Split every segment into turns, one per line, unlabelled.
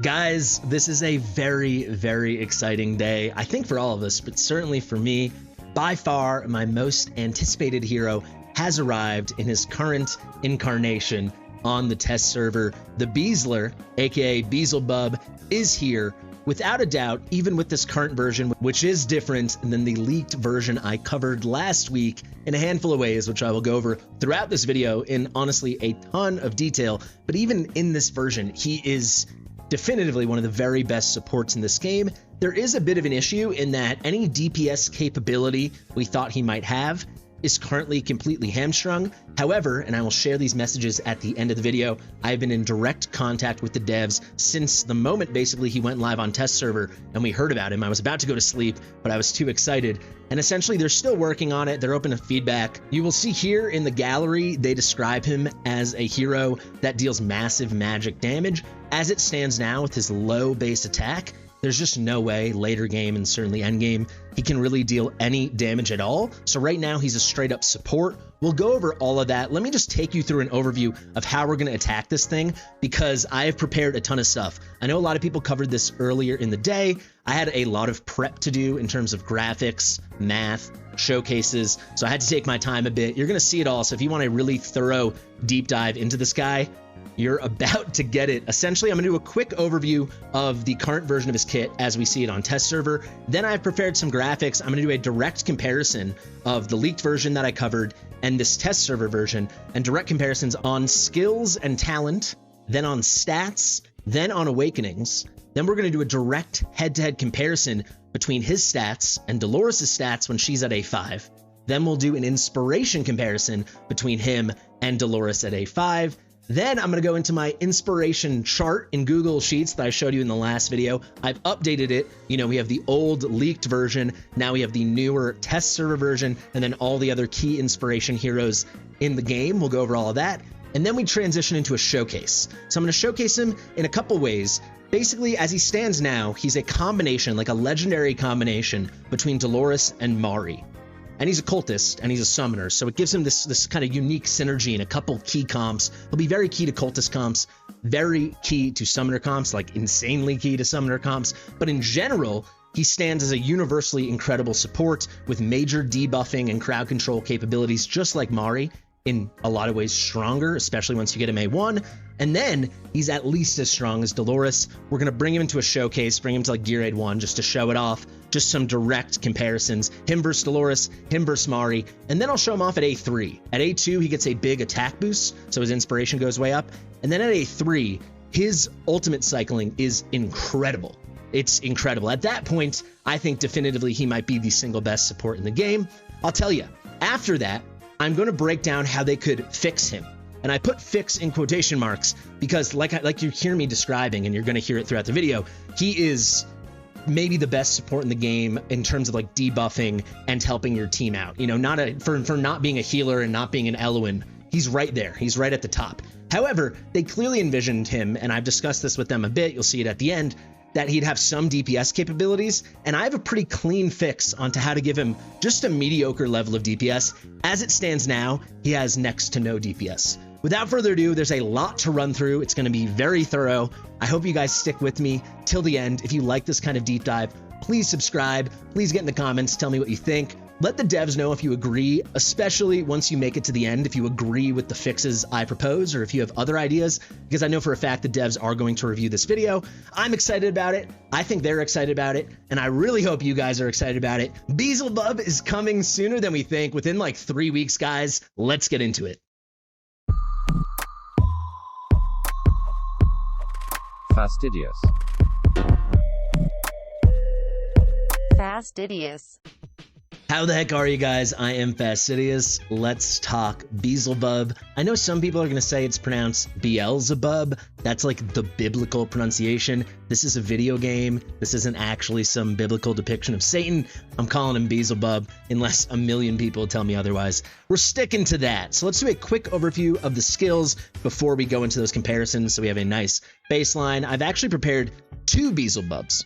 Guys, this is a very, very exciting day. I think for all of us, but certainly for me. By far, my most anticipated hero has arrived in his current incarnation on the test server. The Beezler, aka Beelzebub, is here. Without a doubt, even with this current version, which is different than the leaked version I covered last week in a handful of ways, which I will go over throughout this video in honestly a ton of detail. But even in this version, he is definitively one of the very best supports in this game. There is a bit of an issue in that any DPS capability we thought he might have is currently completely hamstrung. However, and I will share these messages at the end of the video, I've been in direct contact with the devs since the moment basically he went live on test server and we heard about him. I was about to go to sleep, but I was too excited. And essentially they're still working on it. They're open to feedback. You will see here in the gallery, they describe him as a hero that deals massive magic damage. As it stands now with his low base attack, there's just no way later game and certainly end game he can really deal any damage at all. So right now he's a straight up support. We'll go over all of that. Let me just take you through an overview of how we're going to attack this thing because I have prepared a ton of stuff. I know a lot of people covered this earlier in the day. I had a lot of prep to do in terms of graphics, math, showcases. So I had to take my time a bit. You're going to see it all. So if you want a really thorough deep dive into this guy, you're about to get it. Essentially, I'm going to do a quick overview of the current version of his kit as we see it on test server. Then I've prepared some graphics. I'm going to do a direct comparison of the leaked version that I covered and this test server version, and direct comparisons on skills and talent, then on stats, then on awakenings. Then we're going to do a direct head-to-head comparison between his stats and Dolores' stats when she's at A5. Then we'll do an inspiration comparison between him and Dolores at A5. Then I'm going to go into my inspiration chart in Google Sheets that I showed you in the last video. I've updated it. You know, we have the old leaked version. Now we have the newer test server version, and then all the other key inspiration heroes in the game. We'll go over all of that. And then we transition into a showcase. So I'm going to showcase him in a couple ways. Basically, as he stands now, he's a combination, like a legendary combination between Dolores and Marri. And he's a cultist and he's a summoner, so it gives him this kind of unique synergy in a couple key comps. He'll be very key to cultist comps, very key to summoner comps, like insanely key to summoner comps. But in general, he stands as a universally incredible support with major debuffing and crowd control capabilities, just like Marri. In a lot of ways stronger, especially once you get him A1. And then he's at least as strong as Dolores. We're going to bring him into a showcase, bring him to like Gear Aid 1 just to show it off. Just some direct comparisons. Him versus Dolores, him versus Marri. And then I'll show him off at A3. At A2, he gets a big attack boost, so his inspiration goes way up. And then at A3, his ultimate cycling is incredible. It's incredible. At that point, I think definitively he might be the single best support in the game. I'll tell you, after that, I'm going to break down how they could fix him. And I put fix in quotation marks because like you hear me describing, and you're going to hear it throughout the video, he is maybe the best support in the game in terms of like debuffing and helping your team out. You know, for not being a healer and not being an Eloin, he's right there. He's right at the top. However, they clearly envisioned him, and I've discussed this with them a bit, you'll see it at the end, that he'd have some DPS capabilities, and I have a pretty clean fix onto how to give him just a mediocre level of DPS. As it stands now, he has next to no DPS. Without further ado, there's a lot to run through. It's going to be very thorough. I hope you guys stick with me till the end. If you like this kind of deep dive, please subscribe. Please get in the comments. Tell me what you think. Let the devs know if you agree, especially once you make it to the end, if you agree with the fixes I propose or if you have other ideas, because I know for a fact the devs are going to review this video. I'm excited about it. I think they're excited about it, and I really hope you guys are excited about it. Beelzebub is coming sooner than we think, within like 3 weeks, guys. Let's get into it.
Fastidious.
Fastidious.
How the heck are you guys? I am Fastidious. Let's talk Beelzebub. I know some people are going to say it's pronounced Beelzebub. That's like the biblical pronunciation. This is a video game. This isn't actually some biblical depiction of Satan. I'm calling him Beelzebub unless a million people tell me otherwise. We're sticking to that. So let's do a quick overview of the skills before we go into those comparisons so we have a nice baseline. I've actually prepared two Beelzebubs.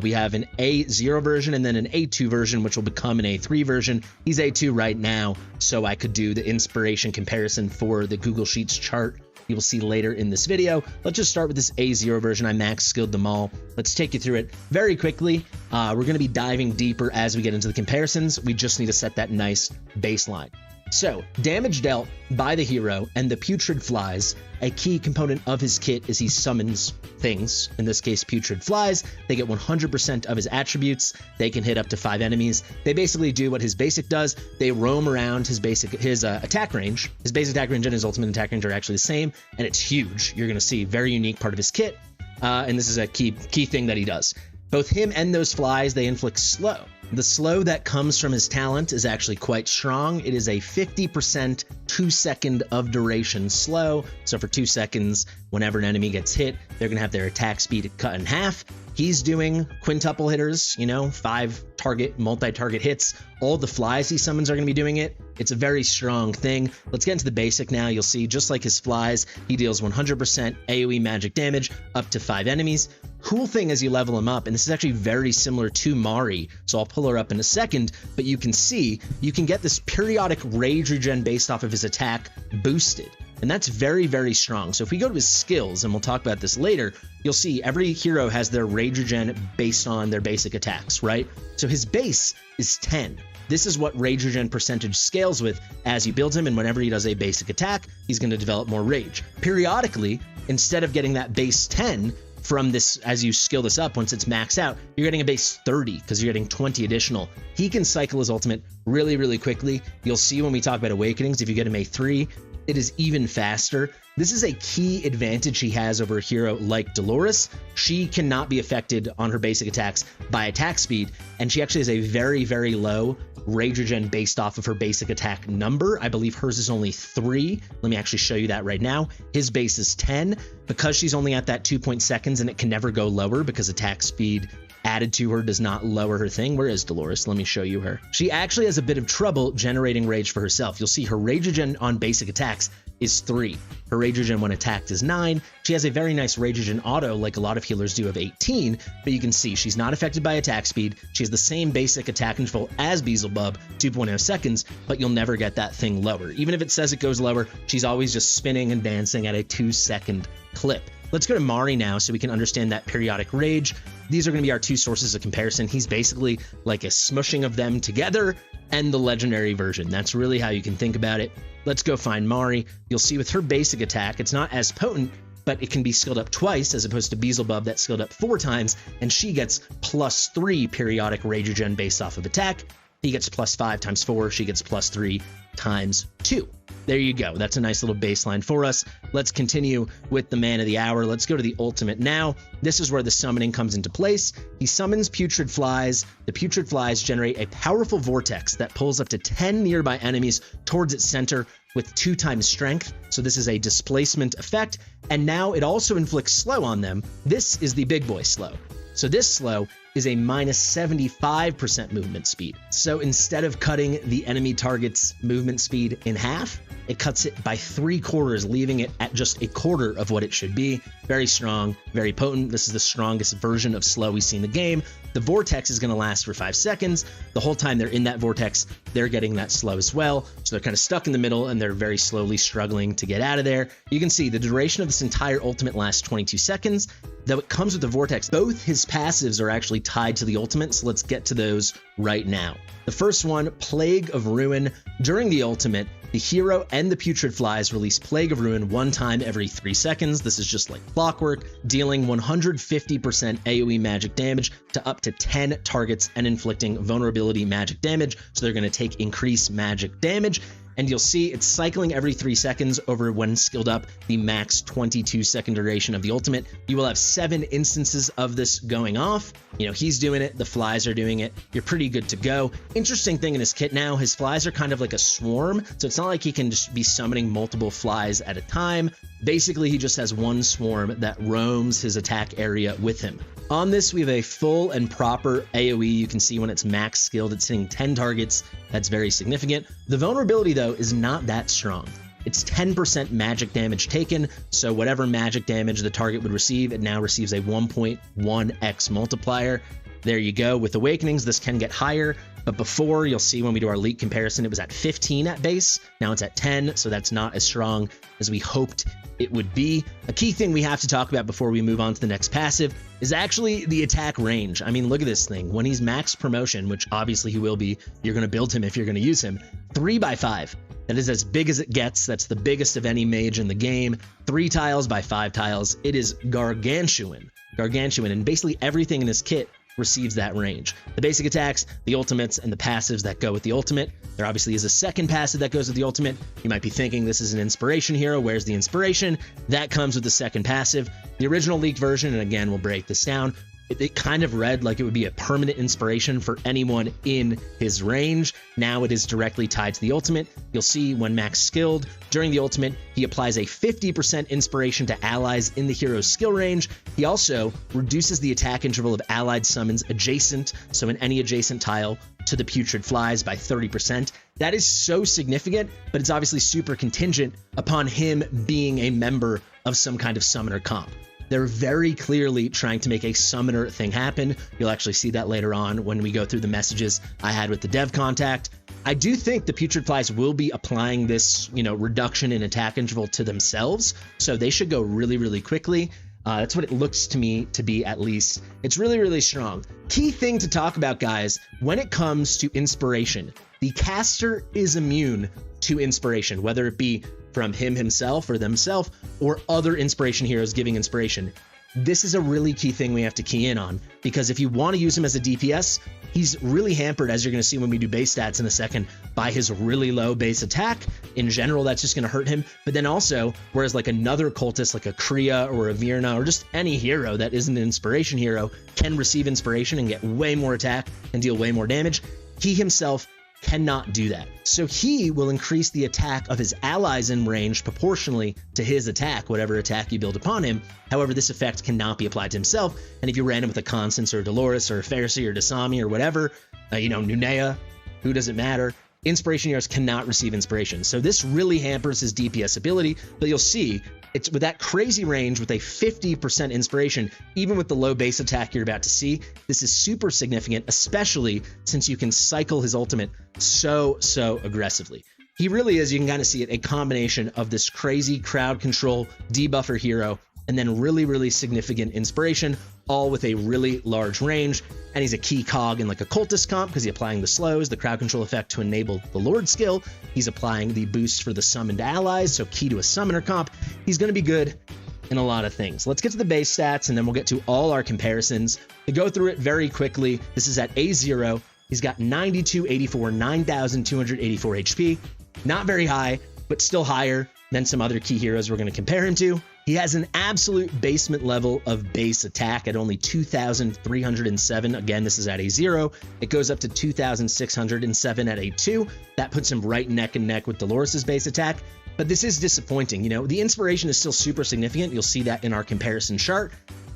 We have an A0 version and then an A2 version, which will become an A3 version. He's A2 right now, so I could do the inspiration comparison for the Google Sheets chart you will see later in this video. Let's just start with this A0 version. I max skilled them all. Let's take you through it very quickly. We're going to be diving deeper as we get into the comparisons. We just need to set that nice baseline. So, damage dealt by the hero and the putrid flies. A key component of his kit is he summons things, in this case putrid flies. They get 100% of his attributes. They can hit up to 5 enemies. They basically do what his basic does. They roam around his attack range. His basic attack range and his ultimate attack range are actually the same, and it's huge. You're going to see very unique part of his kit, and this is a key thing that he does. Both him and those flies, they inflict slow. The slow that comes from his talent is actually quite strong. It is a 50% 2-second of duration slow. So for 2 seconds, whenever an enemy gets hit, they're going to have their attack speed cut in half. He's doing quintuple hitters, 5 target, multi-target hits. All the flies he summons are going to be doing it. It's a very strong thing. Let's get into the basic now. You'll see, just like his flies, he deals 100% AoE magic damage up to 5 enemies. Cool thing as you level him up, and this is actually very similar to Marri, so I'll pull her up in a second, but you can see, you can get this periodic rage regen based off of his attack boosted. And that's very, very strong. So if we go to his skills, and we'll talk about this later, you'll see every hero has their rage regen based on their basic attacks, right? So his base is 10. This is what rage regen percentage scales with as you build him, and whenever he does a basic attack, he's going to develop more rage. Periodically, instead of getting that base 10 from this, as you skill this up, once it's maxed out, you're getting a base 30 because you're getting 20 additional. He can cycle his ultimate really, really quickly. You'll see when we talk about awakenings, if you get him A3, it is even faster. This is a key advantage he has over a hero like Dolores. She cannot be affected on her basic attacks by attack speed, and she actually has a very, very low rage regen based off of her basic attack number. I believe hers is only 3. Let me actually show you that right now. His base is 10. Because she's only at that 2 seconds and it can never go lower because attack speed added to her does not lower her thing. Where is Dolores? Let me show you her. She actually has a bit of trouble generating rage for herself. You'll see her rage regen on basic attacks is 3. Her rage regen when attacked is 9. She has a very nice rage regen auto like a lot of healers do of 18, but you can see she's not affected by attack speed. She has the same basic attack control as Beezlebub, 2.0 seconds, but you'll never get that thing lower. Even if it says it goes lower, she's always just spinning and dancing at a 2-second clip. Let's go to Marri now so we can understand that periodic rage. These are going to be our 2 sources of comparison. He's basically like a smushing of them together and the legendary version. That's really how you can think about it. Let's go find Marri. You'll see with her basic attack, it's not as potent, but it can be skilled up twice as opposed to Beelzebub that's skilled up 4 times, and she gets +3 periodic rage regen based off of attack. He gets +5 times 4. She gets +3 times 2. There you go. That's a nice little baseline for us. Let's continue with the man of the hour. Let's go to the ultimate now. This is where the summoning comes into place. He summons putrid flies. The putrid flies generate a powerful vortex that pulls up to 10 nearby enemies towards its center with 2 times strength. So this is a displacement effect. And now it also inflicts slow on them. This is the big boy slow. So this slow is a -75% movement speed. So instead of cutting the enemy target's movement speed in half, it cuts it by 3/4, leaving it at just 1/4 of what it should be. Very strong, very potent. This is the strongest version of slow we see in the game. The vortex is going to last for 5 seconds. The whole time they're in that vortex, they're getting that slow as well. So they're kind of stuck in the middle and they're very slowly struggling to get out of there. You can see the duration of this entire ultimate lasts 22 seconds. Though it comes with the vortex, both his passives are actually tied to the ultimate, so let's get to those right now. The first one, Plague of Ruin. During the ultimate, the hero and the putrid flies release Plague of Ruin 1 time every 3 seconds. This is just like clockwork, dealing 150% AoE magic damage to up to 10 targets and inflicting vulnerability magic damage. So they're going to take increased magic damage. And you'll see it's cycling every 3 seconds over when skilled up the max 22-second duration of the ultimate. You will have 7 instances of this going off. He's doing it, the flies are doing it. You're pretty good to go. Interesting thing in his kit now, his flies are kind of like a swarm. So it's not like he can just be summoning multiple flies at a time. Basically, he just has one swarm that roams his attack area with him. On this, we have a full and proper AoE. You can see when it's max skilled, it's hitting 10 targets. That's very significant. The vulnerability, though, is not that strong. It's 10% magic damage taken, so whatever magic damage the target would receive, it now receives a 1.1x multiplier. There you go. With Awakenings, this can get higher. but before, you'll see when we do our leak comparison, it was at 15 at base. Now it's at 10, so that's not as strong as we hoped it would be. A key thing we have to talk about before we move on to the next passive is actually the attack range. I mean, look at this thing. When he's max promotion, which obviously he will be, you're going to build him if you're going to use him, 3x5. That is as big as it gets. That's the biggest of any mage in the game. 3 tiles by 5 tiles. It is gargantuan. Gargantuan, and basically everything in this kit receives that range. The basic attacks, the ultimates, and the passives that go with the ultimate. There obviously is a second passive that goes with the ultimate. You might be thinking this is an inspiration hero. Where's the inspiration? That comes with the second passive. The original leaked version, and again, we'll break this down, it kind of read like it would be a permanent inspiration for anyone in his range. Now it is directly tied to the ultimate. You'll see when max skilled, during the ultimate, he applies a 50% inspiration to allies in the hero's skill range. He also reduces the attack interval of allied summons adjacent, so in any adjacent tile, to the putrid flies by 30%. That is so significant, but it's obviously super contingent upon him being a member of some kind of summoner comp. They're very clearly trying to make a summoner thing happen. You'll actually see that later on when we go through the messages I had with the dev contact. I do think the Putrid Flies will be applying this, reduction in attack interval to themselves, so they should go really, really quickly. That's what it looks to me to be, at least. It's really, really strong. Key thing to talk about, guys, when it comes to inspiration, the caster is immune to inspiration, whether it be from him himself or themselves or other inspiration heroes giving inspiration. This is a really key thing we have to key in on, because if you want to use him as a DPS, he's really hampered, as you're going to see when we do base stats in a second, by his really low base attack. In general, that's just going to hurt him. But then also, whereas like another cultist like a Kriya or a Virna or just any hero that isn't an inspiration hero can receive inspiration and get way more attack and deal way more damage, he himself cannot do that. So he will increase the attack of his allies in range proportionally to his attack, whatever attack you build upon him. However, this effect cannot be applied to himself. And if you ran him with a Constance or a Dolores or a Pharisee or Dasami or whatever, Nunea, who does it matter? Inspiration heroes cannot receive inspiration. So this really hampers his DPS ability, but you'll see it's with that crazy range with a 50% inspiration, even with the low base attack you're about to see, this is super significant, especially since you can cycle his ultimate so aggressively. He really is, you can kind of see it, a combination of this crazy crowd control debuffer hero and then really, really significant inspiration, all with a really large range. And he's a key cog in like a cultist comp because he's applying the slows, the crowd control effect to enable the Lord skill. He's applying the boost for the summoned allies, so key to a summoner comp. He's going to be good in a lot of things. Let's get to the base stats and then we'll get to all our comparisons. To go through it very quickly, this is at A0. He's got 9284, 9,284 HP. Not very high, but still higher than some other key heroes we're going to compare him to. He has an absolute basement level of base attack at only 2,307. Again, this is at A0. It goes up to 2,607 at A2. That puts him right neck and neck with Dolores' base attack. But this is disappointing. The inspiration is still super significant. You'll see that in our comparison chart.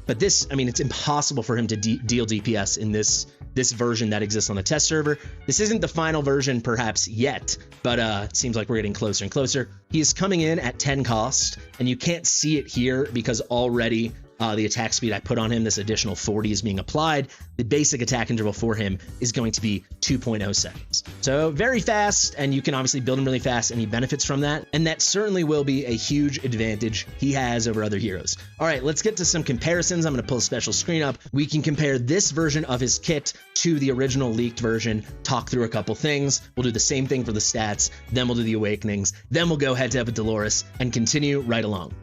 But this, it's impossible for him to deal DPS in this version that exists on the test server. This isn't the final version perhaps yet, but it seems like we're getting closer and closer. He is coming in at 10 cost, and you can't see it here because already the attack speed I put on him, this additional 40 is being applied. The basic attack interval for him is going to be 2.0 seconds. So very fast, and you can obviously build him really fast, and he benefits from that. And that certainly will be a huge advantage he has over other heroes. All right, let's get to some comparisons. I'm going to pull a special screen up. We can compare this version of his kit to the original leaked version, talk through a couple things. We'll do the same thing for the stats, then we'll do the awakenings, then we'll go head to head with Dolores and continue right along.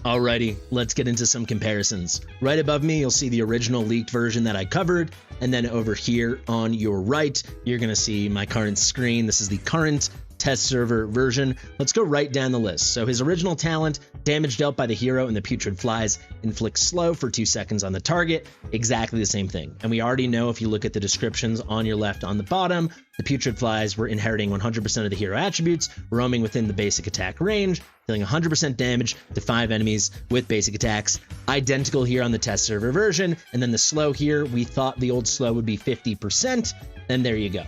Alrighty, let's get into some comparisons. Right above me, you'll see the original leaked version that I covered, and then over here on your right, you're going to see my current screen. This is the current test server version. Let's go right down the list. So his original talent, damage dealt by the hero and the Putrid Flies, inflicts slow for 2 seconds on the target, exactly the same thing. And we already know if you look at the descriptions on your left on the bottom, the Putrid Flies were inheriting 100% of the hero attributes, roaming within the basic attack range, dealing 100% damage to 5 enemies with basic attacks, identical here on the test server version. And then the slow here, we thought the old slow would be 50%, and there you go.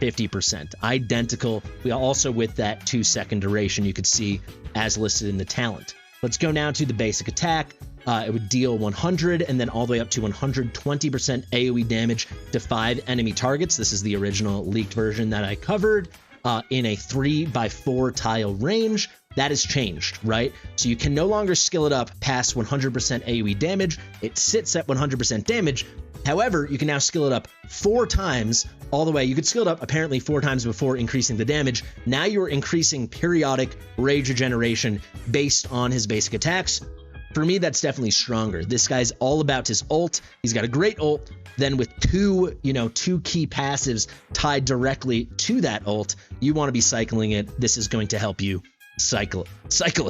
50%, identical. We also with that 2-second duration you could see as listed in the talent. Let's go now to the basic attack. it would deal 100 and then all the way up to 120% AoE damage to 5 enemy targets. This is the original leaked version that I covered in a 3x4 tile range. That has changed, right? So you can no longer skill it up past 100% AoE damage. It sits at 100% damage. However, you can now skill it up 4 times all the way. You could skill it up apparently 4 times before increasing the damage. Now you're increasing periodic rage regeneration based on his basic attacks. For me, that's definitely stronger. This guy's all about his ult. He's got a great ult. Then with two key passives tied directly to that ult, you want to be cycling it. This is going to help you cycle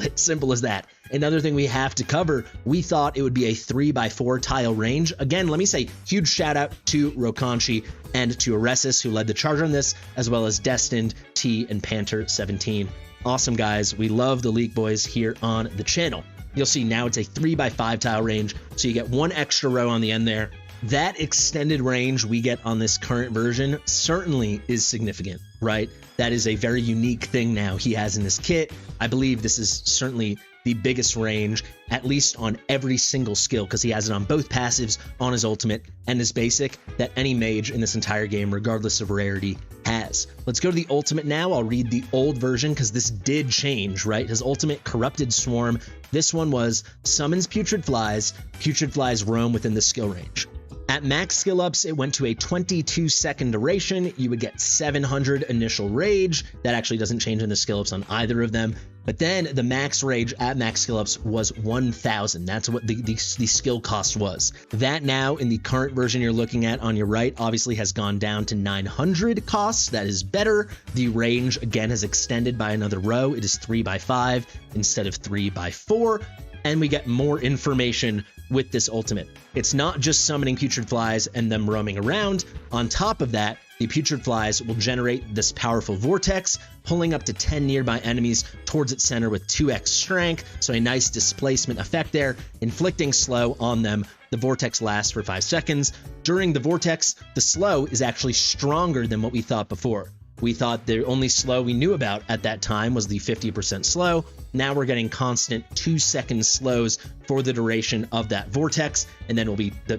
it. Simple as that. Another thing we have to cover, we thought it would be a 3x4 tile range. Again, let me say huge shout out to Rokanshi and to Aresis who led the charge on this, as well as Destined, T, and Panther17. Awesome guys. We love the Leak Boys here on the channel. You'll see now it's a 3x5 tile range, so you get 1 extra row on the end there. That extended range we get on this current version certainly is significant, right? That is a very unique thing now he has in his kit. I believe this is certainly the biggest range, at least on every single skill, because he has it on both passives, on his ultimate, and his basic, that any mage in this entire game, regardless of rarity, has. Let's go to the ultimate now. I'll read the old version, because this did change, right? His ultimate, Corrupted Swarm. This one was summons putrid flies roam within the skill range. At max skill ups, it went to a 22-second duration. You would get 700 initial rage. That actually doesn't change in the skill ups on either of them. But then the max rage at max skill ups was 1,000. That's what the skill cost was. That now in the current version you're looking at on your right obviously has gone down to 900 costs. That is better. The range again has extended by another row. It is 3x5 instead of 3x4. And we get more information with this ultimate. It's not just summoning putrid flies and them roaming around. On top of that, the putrid flies will generate this powerful vortex, pulling up to 10 nearby enemies towards its center with 2x strength, so a nice displacement effect there, inflicting slow on them. The vortex lasts for 5 seconds. During the vortex, the slow is actually stronger than what we thought before. We thought the only slow we knew about at that time was the 50% slow. Now we're getting constant 2-second slows for the duration of that vortex, and then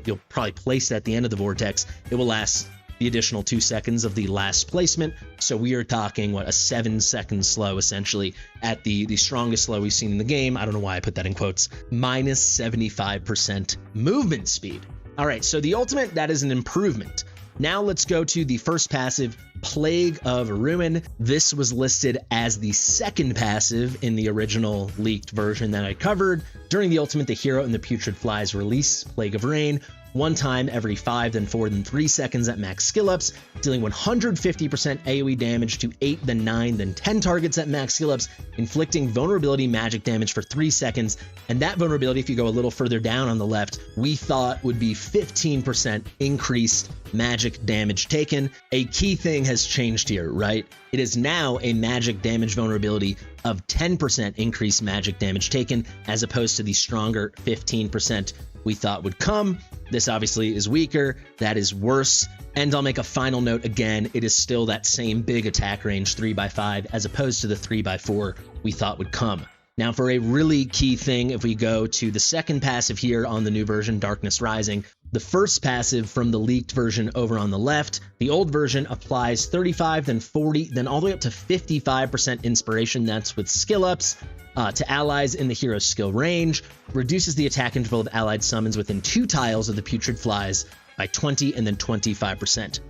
you'll probably place it at the end of the vortex. It will last the additional 2 seconds of the last placement. So we are talking, a 7-second slow essentially at the strongest slow we've seen in the game. I don't know why I put that in quotes. Minus 75% movement speed. All right, so the ultimate, that is an improvement. Now let's go to the first passive, Plague of Ruin. This was listed as the second passive in the original leaked version that I covered. During the ultimate, the hero and the putrid flies release Plague of Rain 1 time every 5, then 4, then 3 seconds at max skill ups, dealing 150% AoE damage to 8, then 9, then 10 targets at max skill ups, inflicting vulnerability magic damage for 3 seconds. And that vulnerability, if you go a little further down on the left, we thought would be 15% increased magic damage taken. A key thing has changed here, right? It is now a magic damage vulnerability of 10% increased magic damage taken, as opposed to the stronger 15% we thought would come. This obviously is weaker. That is worse. And I'll make a final note again. It is still that same big attack range, 3x5, as opposed to the 3x4 we thought would come. Now, for a really key thing, if we go to the second passive here on the new version, Darkness Rising, the first passive from the leaked version over on the left, the old version applies 35, then 40, then all the way up to 55% inspiration. That's with skill ups. To allies in the hero's skill range, reduces the attack interval of allied summons within 2 tiles of the putrid flies by 20 and then 25%.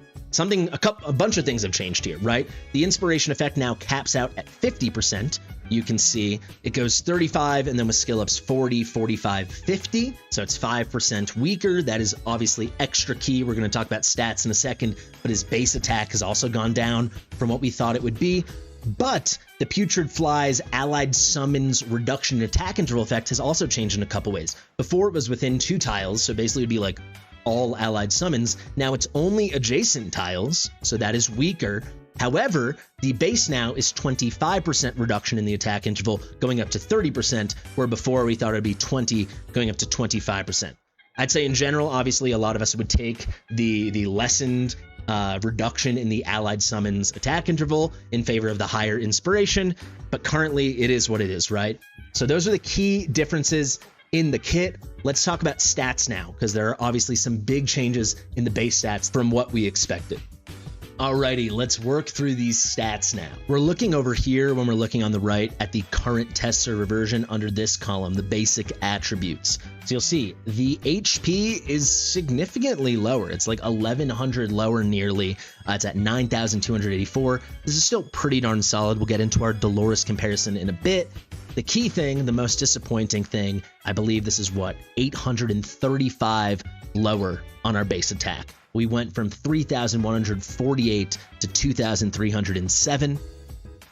A bunch of things have changed here, right? The inspiration effect now caps out at 50%. You can see it goes 35 and then with skill ups 40, 45, 50. So it's 5% weaker. That is obviously extra key. We're going to talk about stats in a second, but his base attack has also gone down from what we thought it would be. But the Putrid Fly's allied summons reduction in attack interval effect has also changed in a couple ways. Before it was within 2 tiles, so basically it would be like all allied summons. Now it's only adjacent tiles, so that is weaker. However, the base now is 25% reduction in the attack interval, going up to 30%, where before we thought it would be 20, going up to 25%. I'd say in general, obviously, a lot of us would take the lessened reduction in the allied summons attack interval in favor of the higher inspiration, but currently it is what it is, right? So those are the key differences. in the kit. Let's talk about stats now, because there are obviously some big changes in the base stats from what we expected. Alrighty, let's work through these stats now. We're looking over here when we're looking on the right at the current test server version under this column, the basic attributes. So you'll see the HP is significantly lower. It's like 1100 lower nearly. It's at 9,284. This is still pretty darn solid. We'll get into our Dolores comparison in a bit. The key thing, the most disappointing thing, I believe this is what, 835 lower on our base attack. We went from 3,148 to 2,307.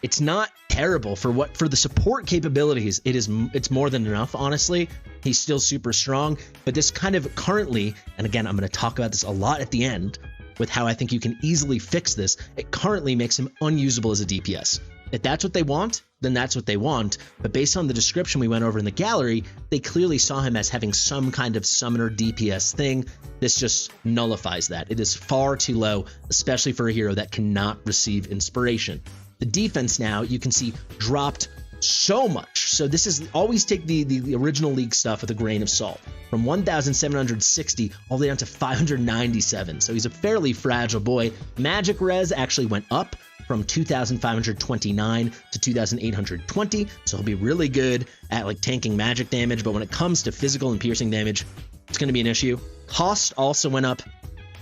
It's not terrible for the support capabilities. It's more than enough, honestly. He's still super strong, but this kind of currently, and again, I'm going to talk about this a lot at the end with how I think you can easily fix this. It currently makes him unusable as a DPS. If that's what they want, then that's what they want. But based on the description we went over in the gallery, they clearly saw him as having some kind of summoner DPS thing. This just nullifies that. It is far too low, especially for a hero that cannot receive inspiration. The defense now, you can see, dropped so much. So this is, always take the original league stuff with a grain of salt. From 1,760 all the way down to 597. So he's a fairly fragile boy. Magic res actually went up from 2,529 to 2,820, so he'll be really good at like tanking magic damage, but when it comes to physical and piercing damage, it's going to be an issue. Cost also went up.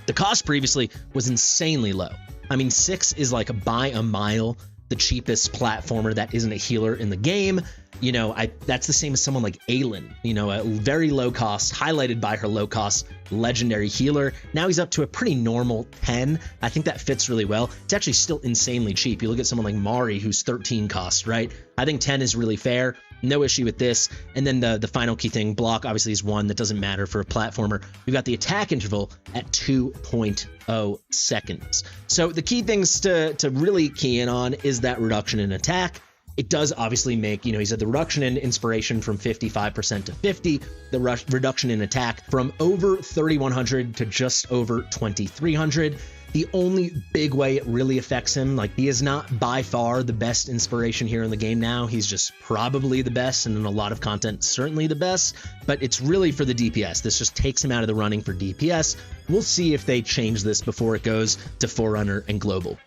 The cost previously was insanely low. I mean, 6 is like by a mile the cheapest platformer that isn't a healer in the game. You know, that's the same as someone like Aelin, you know, a very low cost, highlighted by her low cost legendary healer. Now he's up to a pretty normal 10. I think that fits really well. It's actually still insanely cheap. You look at someone like Marri, who's 13 cost, right? I think 10 is really fair. No issue with this. And then the final key thing, block obviously is 1. That doesn't matter for a platformer. We've got the attack interval at 2.0 seconds. So the key things to really key in on is that reduction in attack. It does obviously make, you know, he said the reduction in inspiration from 55% to 50, the reduction in attack from over 3,100 to just over 2,300. The only big way it really affects him, like, he is not by far the best inspiration hero in the game now. He's just probably the best, and in a lot of content, certainly the best, but it's really for the DPS. This just takes him out of the running for DPS. We'll see if they change this before it goes to Forerunner and Global.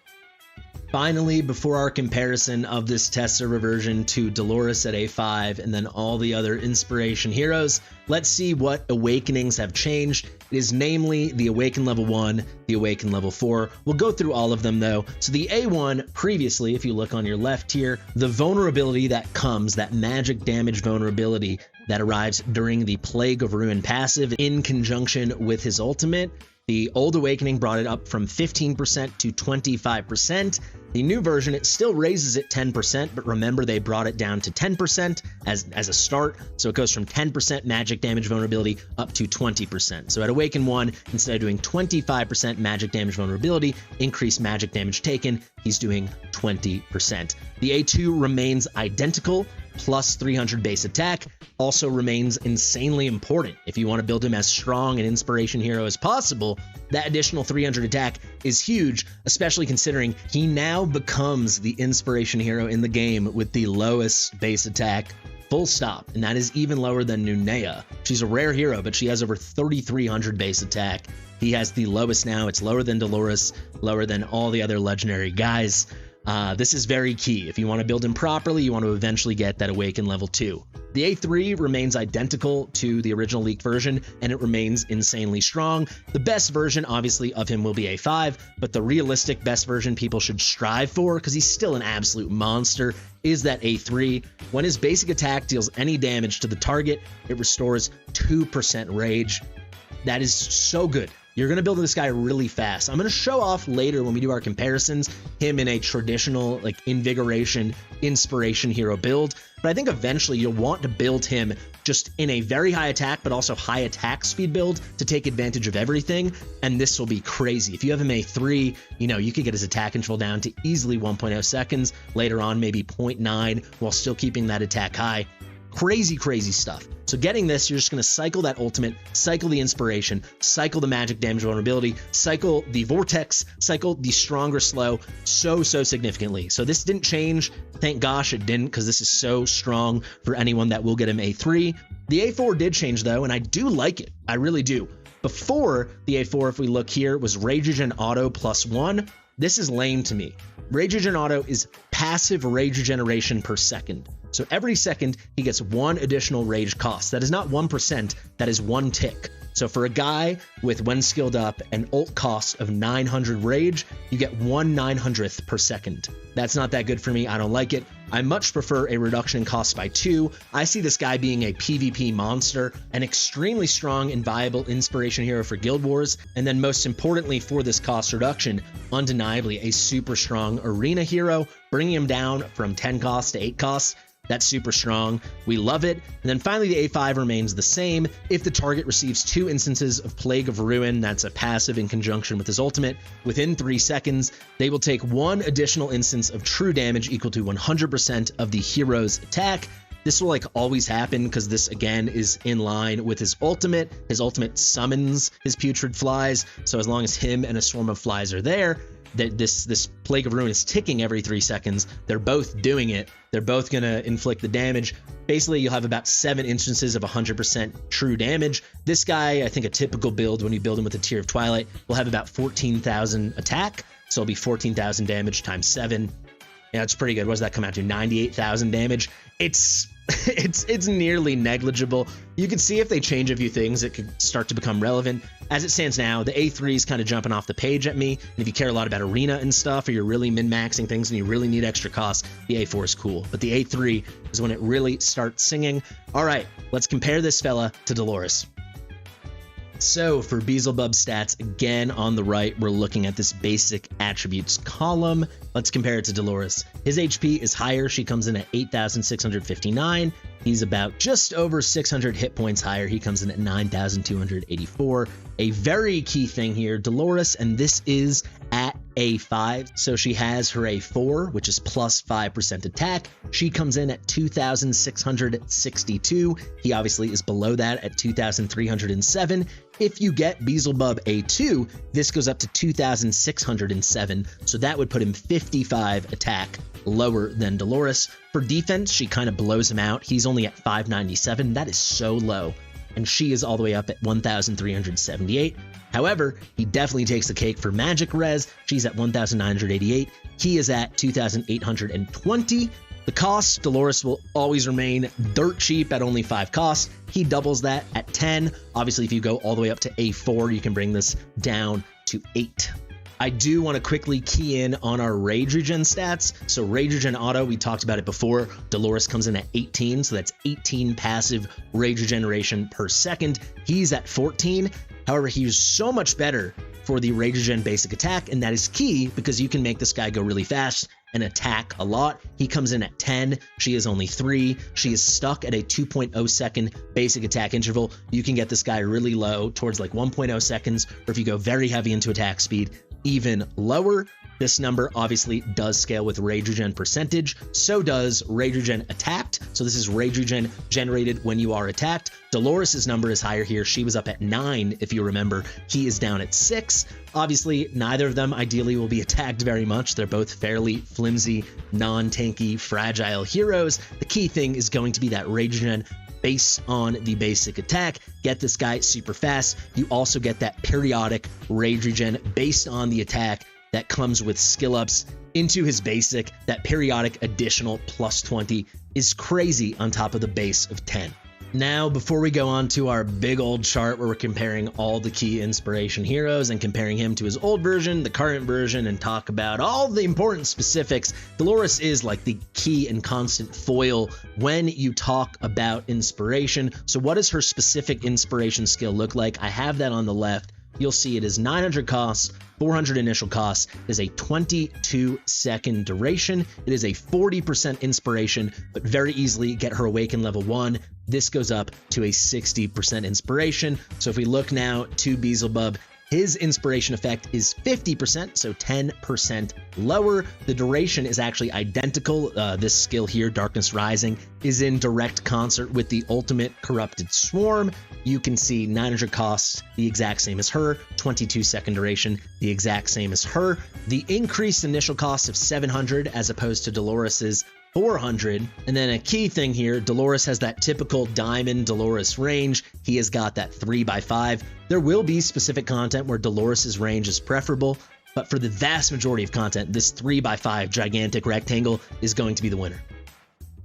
Finally, before our comparison of this test server version to Dolores at A5 and then all the other inspiration heroes, let's see what awakenings have changed. It is namely the Awaken level 1, the Awaken level 4. We'll go through all of them though. So the A1 previously, if you look on your left here, the vulnerability that comes, that magic damage vulnerability that arrives during the Plague of Ruin passive in conjunction with his ultimate. The old Awakening brought it up from 15% to 25%. The new version, it still raises it 10%, but remember they brought it down to 10% as a start. So it goes from 10% magic damage vulnerability up to 20%. So at Awaken 1, instead of doing 25% magic damage vulnerability, increased magic damage taken, he's doing 20%. The A2 remains identical, plus 300 base attack, also remains insanely important. If you want to build him as strong an inspiration hero as possible, that additional 300 attack is huge, especially considering he now becomes the inspiration hero in the game with the lowest base attack, full stop, and that is even lower than Nunea. She's a rare hero, but she has over 3,300 base attack. He has the lowest now. It's lower than Dolores, lower than all the other legendary guys. This is very key. If you want to build him properly, you want to eventually get that Awaken level 2. The A3 remains identical to the original leaked version, and it remains insanely strong. The best version, obviously, of him will be A5, but the realistic best version people should strive for, because he's still an absolute monster, is that A3. When his basic attack deals any damage to the target, it restores 2% rage. That is so good. You're going to build this guy really fast. I'm going to show off later when we do our comparisons him in a traditional like invigoration, inspiration hero build. But I think eventually you'll want to build him just in a very high attack, but also high attack speed build to take advantage of everything. And this will be crazy. If you have him A3, you know, you could get his attack interval down to easily 1.0 seconds. Later on, maybe 0.9 while still keeping that attack high. Crazy, crazy stuff. So getting this, you're just going to cycle that ultimate, cycle the inspiration, cycle the magic damage vulnerability, cycle the vortex, cycle the stronger slow so significantly. So this didn't change. Thank gosh it didn't, because this is so strong for anyone that will get him A3. The A4 did change though, and I do like it. I really do. Before the A4, if we look here, was Rage Regen Auto +1. This is lame to me. Rage Regen Auto is passive rage regeneration per second. So every second he gets 1 additional rage cost. That is not 1%, that is 1 tick. So for a guy with when skilled up an ult cost of 900 rage, you get 1/900th per second. That's not that good for me. I don't like it. I much prefer a reduction in cost by 2. I see this guy being a PvP monster, an extremely strong and viable inspiration hero for Guild Wars, and then most importantly for this cost reduction, undeniably a super strong arena hero, bringing him down from 10 cost to 8 cost. That's super strong. We love it. And then finally, the A5 remains the same. If the target receives 2 instances of Plague of Ruin, that's a passive in conjunction with his ultimate, within 3 seconds, they will take 1 additional instance of true damage equal to 100% of the hero's attack. This will like always happen because this again is in line with his ultimate. His ultimate summons his putrid flies. So as long as him and a swarm of flies are there, that this Plague of Ruin is ticking every 3 seconds. They're both doing it. They're both going to inflict the damage. Basically, you'll have about 7 instances of 100% true damage. This guy, I think a typical build when you build him with a Tear of Twilight, will have about 14,000 attack. So it'll be 14,000 damage times 7. Yeah, it's pretty good. What does that come out to? 98,000 damage. It's nearly negligible. You can see if they change a few things, it could start to become relevant. As it stands now, the A3 is kind of jumping off the page at me. And if you care a lot about arena and stuff, or you're really min-maxing things and you really need extra costs, the A4 is cool. But the A3 is when it really starts singing. All right, let's compare this fella to Dolores. So for Beelzebub stats, again on the right, we're looking at this basic attributes column. Let's compare it to Dolores. His HP is higher. She comes in at 8,659. He's about just over 600 hit points higher. He comes in at 9,284. A very key thing here, Dolores, and this is at A5. So she has her A4, which is plus 5% attack. She comes in at 2,662. He obviously is below that at 2,307. If you get Beelzebub A2, this goes up to 2,607. So that would put him 55 attack lower than Dolores. For defense, she kind of blows him out. He's only at 597. That is so low. And she is all the way up at 1,378. However, he definitely takes the cake for magic res. She's at 1,988. He is at 2,820. The cost, Dolores will always remain dirt cheap at only 5 costs. He doubles that at 10. Obviously, if you go all the way up to A4, you can bring this down to 8. I do want to quickly key in on our Rage Regen stats. So Rage Regen Auto, we talked about it before. Dolores comes in at 18, so that's 18 passive Rage Regeneration per second. He's at 14. However, he's so much better for the Rage Regen basic attack, and that is key because you can make this guy go really fast and attack a lot. He comes in at 10. She is only 3. She is stuck at a 2.0 second basic attack interval. You can get this guy really low towards like 1.0 seconds, or if you go very heavy into attack speed, even lower. This number obviously does scale with Rage Regen percentage. So does Rage Regen attacked. So this is Rage Regen generated when you are attacked. Dolores' number is higher here. She was up at 9, if you remember. He is down at 6. Obviously, neither of them ideally will be attacked very much. They're both fairly flimsy, non-tanky, fragile heroes. The key thing is going to be that Rage Regen based on the basic attack. Get this guy super fast. You also get that periodic Rage Regen based on the attack that comes with skill ups into his basic. That periodic additional plus 20 is crazy on top of the base of 10. Now, before we go on to our big old chart where we're comparing all the key inspiration heroes and comparing him to his old version, the current version, and talk about all the important specifics, Dolores is like the key and constant foil when you talk about inspiration. So what does her specific inspiration skill look like? I have that on the left. You'll see it is 900 costs, 400 initial costs. It is a 22-second duration. It is a 40% inspiration, but very easily get her awaken level 1. This goes up to a 60% inspiration. So if we look now to Beezlebub, his inspiration effect is 50%, so 10% lower. The duration is actually identical. This skill here, Darkness Rising, is in direct concert with the ultimate Corrupted Swarm. You can see 900 costs, the exact same as her, 22-second duration, the exact same as her. The increased initial cost of 700 as opposed to Dolores's 400. And then a key thing here, Dolores has that typical diamond Dolores range. He has got that 3x5. There will be specific content where Dolores's range is preferable, but for the vast majority of content, this 3x5 gigantic rectangle is going to be the winner.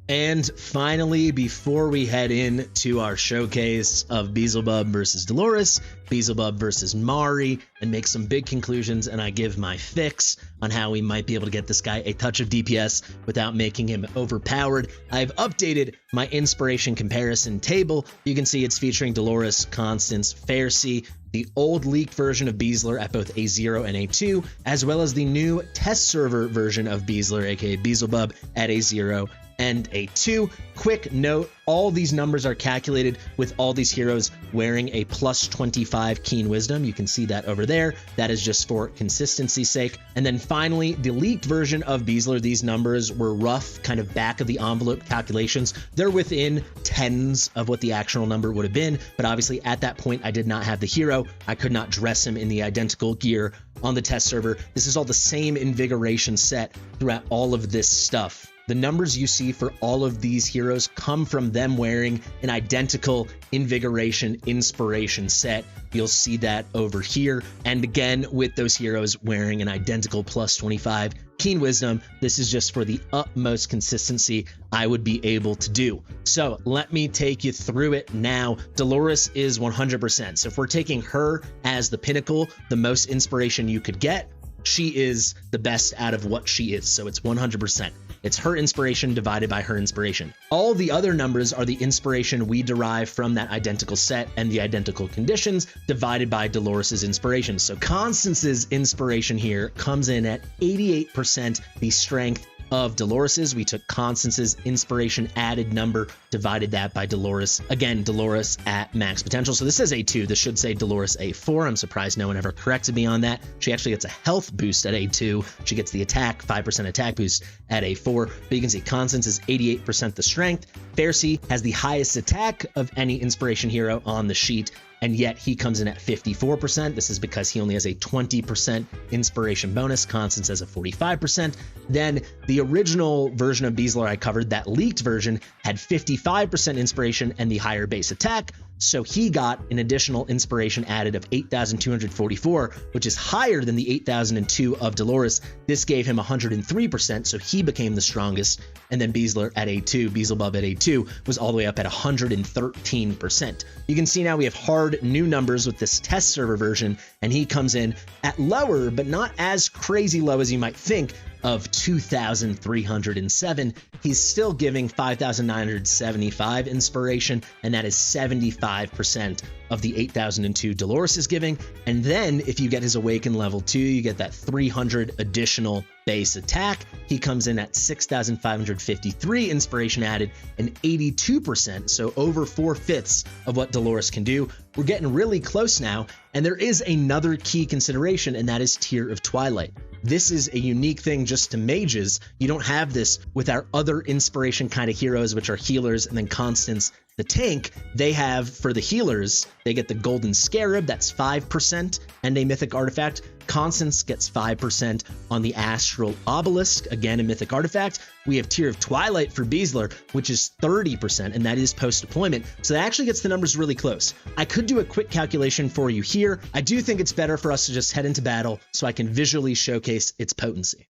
And finally, before we head into our showcase of Beelzebub versus Dolores, Beelzebub versus Marri, and make some big conclusions, and I give my fix on how we might be able to get this guy a touch of DPS without making him overpowered, I've updated my inspiration comparison table. You can see it's featuring Dolores, Constance, Fasti, the old leaked version of Beezler at both A0 and A2, as well as the new test server version of Beezler, aka Beelzebub, at A0 and A2. Quick note, all these numbers are calculated with all these heroes wearing a plus 25 keen wisdom. You can see that over there. That is just for consistency's sake. And then finally, the leaked version of Beezler, these numbers were rough, kind of back of the envelope calculations. They're within tens of what the actual number would have been, but obviously at that point I did not have the hero. I could not dress him in the identical gear on the test server. This is all the same invigoration set throughout all of this stuff. The numbers you see for all of these heroes come from them wearing an identical invigoration inspiration set. You'll see that over here. And again, with those heroes wearing an identical plus 25 keen wisdom, this is just for the utmost consistency I would be able to do. So let me take you through it now. Dolores is 100%. So if we're taking her as the pinnacle, the most inspiration you could get, she is the best out of what she is. So it's 100%. It's her inspiration divided by her inspiration. All the other numbers are the inspiration we derive from that identical set and the identical conditions divided by Dolores's inspiration. So Constance's inspiration here comes in at 88% the strength of Dolores's. We took Constance's inspiration added number, divided that by Dolores. Again, Dolores at max potential. So this says A2. This should say Dolores A4. I'm surprised no one ever corrected me on that. She actually gets a health boost at A2. She gets the attack, 5% attack boost at A4. But you can see Constance is 88% the strength. Fasti has the highest attack of any inspiration hero on the sheet, and yet he comes in at 54%. This is because he only has a 20% inspiration bonus. Constance has a 45%. Then the original version of Beezler I covered, that leaked version, had 55% inspiration and the higher base attack. So he got an additional inspiration added of 8,244, which is higher than the 8,002 of Dolores. This gave him 103%, so he became the strongest. And then Beezler at A2, Beelzebub at A2, was all the way up at 113%. You can see now we have hard new numbers with this test server version, and he comes in at lower, but not as crazy low as you might think, of 2,307. He's still giving 5,975 inspiration, and that is 75% of the 8,002 Dolores is giving. And then if you get his Awaken level 2, you get that 300 additional base attack. He comes in at 6,553 inspiration added and 82%, so over 4/5 of what Dolores can do. We're getting really close now, and there is another key consideration, and that is Tear of Twilight. This is a unique thing just to mages. You don't have this with our other inspiration kind of heroes, which are healers, and then Constance the tank. They have, for the healers, they get the Golden Scarab, that's 5%, and a mythic artifact. Constance gets 5% on the Astral Obelisk, again a mythic artifact. We have Tear of Twilight for Beezler, which is 30%, and that is post-deployment. So that actually gets the numbers really close. I could do a quick calculation for you here. I do think it's better for us to just head into battle so I can visually showcase its potency.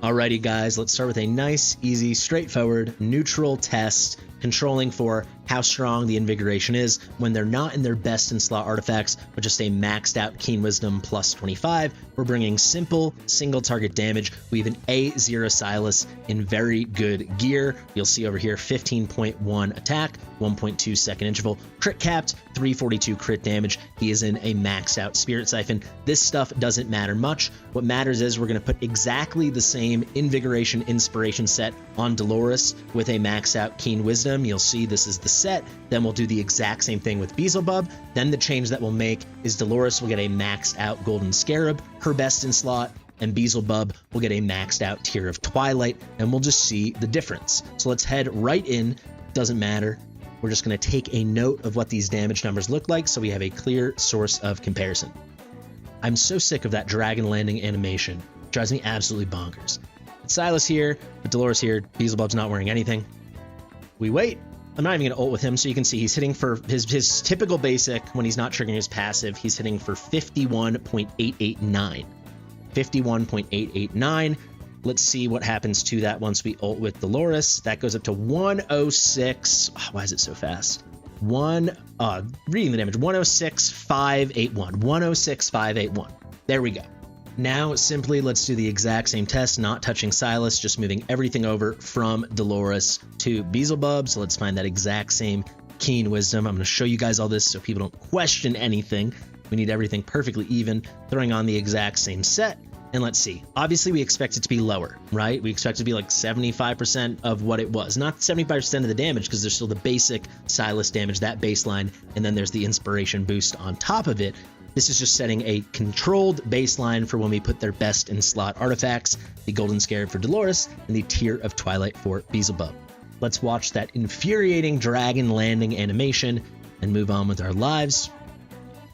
Alrighty guys, let's start with a nice, easy, straightforward, neutral test, controlling for how strong the invigoration is when they're not in their best in slot artifacts, but just a maxed out Keen Wisdom plus 25. We're bringing simple single target damage. We have an A0 Silas in very good gear. You'll see over here 15.1 attack, 1.2 second interval, crit capped, 342 crit damage. He is in a maxed out Spirit Siphon. This stuff doesn't matter much. What matters is we're going to put exactly the same invigoration inspiration set on Dolores with a maxed out Keen Wisdom. You'll see this is the set. Then we'll do the exact same thing with Beelzebub. Then the change that we'll make is Dolores will get a maxed out Golden Scarab, her best in slot, and Beelzebub will get a maxed out Tear of Twilight, and we'll just see the difference. So let's head right in. Doesn't matter. We're just going to take a note of what these damage numbers look like so we have a clear source of comparison. I'm so sick of that dragon landing animation. It drives me absolutely bonkers. It's Silas here, with Dolores here. Beelzebub's not wearing anything. We wait. I'm not even going to ult with him, so you can see he's hitting for his typical basic when he's not triggering his passive. He's hitting for 51.889. 51.889. Let's see what happens to that once we ult with Dolores. That goes up to 106. Oh, why is it so fast? Reading the damage, 106,581. 106,581. There we go. Now, simply, let's do the exact same test, not touching Silas, just moving everything over from Dolores to Beelzebub. So let's find that exact same Keen Wisdom. I'm going to show you guys all this so people don't question anything. We need everything perfectly even, throwing on the exact same set. And let's see. Obviously, we expect it to be lower, right? We expect it to be like 75% of what it was. Not 75% of the damage, because there's still the basic Silas damage, that baseline, and then there's the inspiration boost on top of it. This is just setting a controlled baseline for when we put their best in slot artifacts, the Golden Scarab for Dolores and the Tear of Twilight for Beelzebub. Let's watch that infuriating dragon landing animation and move on with our lives.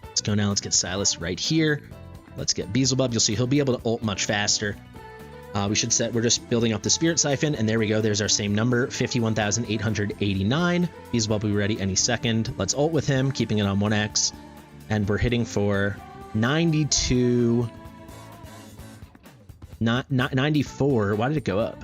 Let's go now. Let's get Silas right here. Let's get Beelzebub. You'll see he'll be able to ult much faster. We're just building up the Spirit Siphon, and there we go. There's our same number, 51,889. Beelzebub will be ready any second. Let's ult with him, keeping it on 1x. And we're hitting for 92, 94. Why did it go up?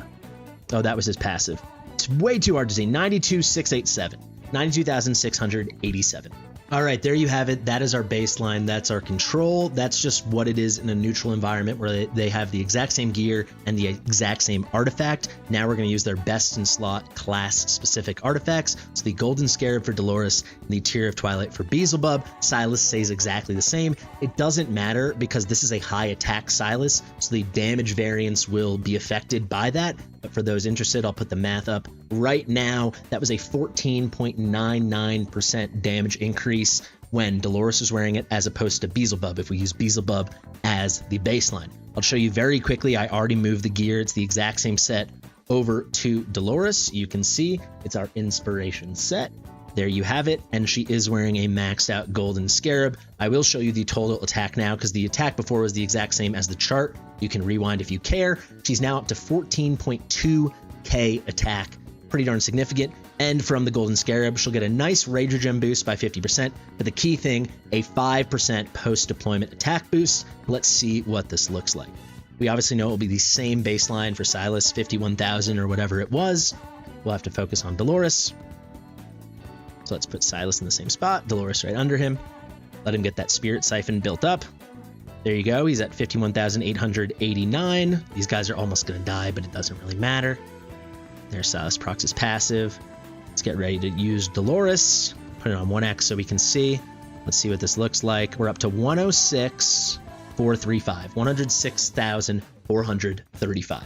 Oh, that was his passive. It's way too hard to see. 92,687. 92,687. All right, there you have it. That is our baseline. That's our control. That's just what it is in a neutral environment where they have the exact same gear and the exact same artifact. Now we're going to use their best in slot class-specific artifacts. So the Golden Scarab for Dolores and the Tear of Twilight for Beelzebub. Silas stays exactly the same. It doesn't matter because this is a high attack Silas, so the damage variance will be affected by that. But for those interested, I'll put the math up right now. That was a 14.99% damage increase when Dolores was wearing it as opposed to Beelzebub if we use Beelzebub as the baseline. I'll show you very quickly. I already moved the gear. It's the exact same set over to Dolores. You can see it's our inspiration set. There you have it, and she is wearing a maxed out Golden Scarab. I will show you the total attack now because the attack before was the exact same as the chart. You can rewind if you care. She's now up to 14.2k attack. Pretty darn significant. And from the Golden Scarab, she'll get a nice Rager Gem boost by 50%, but the key thing, a 5% post-deployment attack boost. Let's see what this looks like. We obviously know it will be the same baseline for Silas, 51,000 or whatever it was. We'll have to focus on Dolores. So let's put Silas in the same spot, Dolores right under him. Let him get that Spirit Siphon built up. There you go. He's at 51,889. These guys are almost going to die, but it doesn't really matter. There's Silas procs his passive. Let's get ready to use Dolores. Put it on 1x so we can see. Let's see what this looks like. We're up to 106,435. 106,435.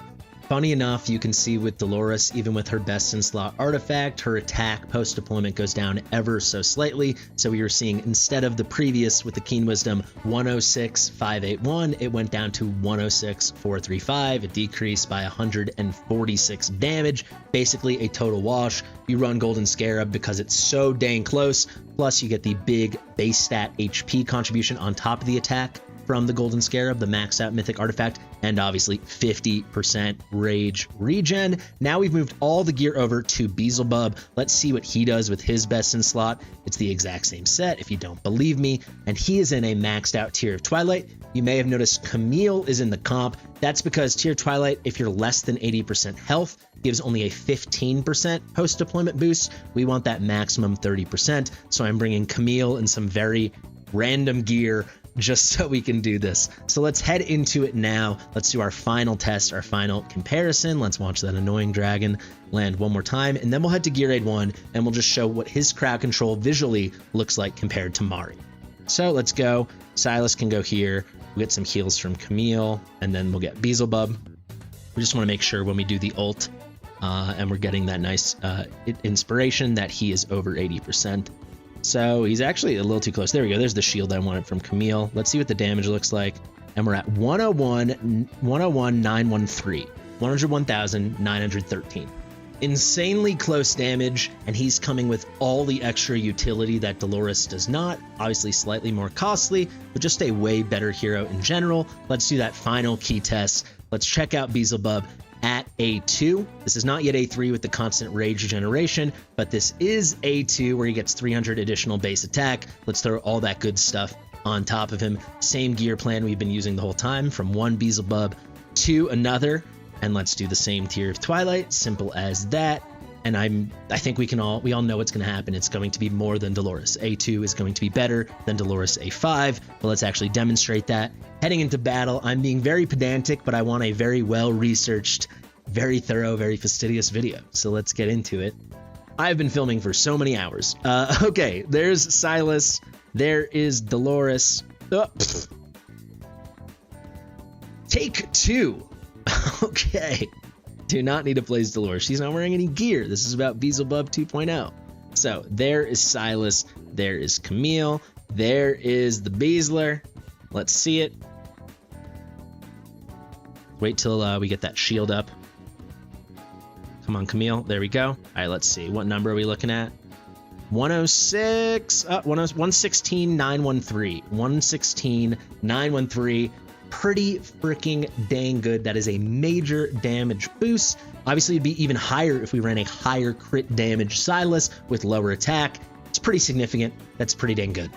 Funny enough, you can see with Dolores, even with her best in slot artifact, her attack post-deployment goes down ever so slightly. So we were seeing, instead of the previous with the Keen Wisdom 106,581, it went down to 106,435. It decreased by 146 damage, basically a total wash. You run Golden Scarab because it's so dang close. Plus you get the big base stat HP contribution on top of the attack from the Golden Scarab, the maxed out mythic artifact, and obviously 50% rage regen. Now we've moved all the gear over to Beelzebub. Let's see what he does with his best in slot. It's the exact same set if you don't believe me, and he is in a maxed out Tear of Twilight. You may have noticed Camille is in the comp. That's because Tear of Twilight, if you're less than 80% health, gives only a 15% post-deployment boost. We want that maximum 30%, so I'm bringing Camille in some very random gear just so we can do this. So let's head into it now. Let's do our final test, our final comparison. Let's watch that annoying dragon land one more time, and then we'll head to Gear Aid 1, and we'll just show what his crowd control visually looks like compared to Marri. So let's go. Silas can go here. We'll get some heals from Camille, and then we'll get Beelzebub. We just want to make sure when we do the ult, and we're getting that nice inspiration, that he is over 80%. So he's actually a little too close. There we go. There's the shield I wanted from Camille. Let's see what the damage looks like. And we're at 101,913. 101,913. Insanely close damage, and he's coming with all the extra utility that Dolores does not. Obviously slightly more costly, but just a way better hero in general. Let's do that final key test. Let's check out Beelzebub at A2. This is not yet A3 with the constant rage regeneration, but this is A2 where he gets 300 additional base attack. Let's throw all that good stuff on top of him. Same gear plan we've been using the whole time, from one Beelzebub to another. And let's do the same tier of Twilight, simple as that. And I think we all know what's going to happen. It's going to be more than Dolores. A2 is going to be better than Dolores A5, but let's actually demonstrate that. Heading into battle, I'm being very pedantic, but I want a very well-researched, very thorough, very fastidious video. So let's get into it. I've been filming for so many hours. Okay, there's Silas. There is Dolores. Oh, take two. Okay. Do not need to place Dolores. She's not wearing any gear. This is about Beelzebub 2.0. So there is Silas. There is Camille. There is the Beezler. Let's see it. Wait till we get that shield up. Come on, Camille. There we go. All right, let's see. What number are we looking at? 106. 116, 913. 116, 913. Pretty freaking dang good. That is a major damage boost. Obviously, it'd be even higher if we ran a higher crit damage Silas with lower attack. It's pretty significant. That's pretty dang good.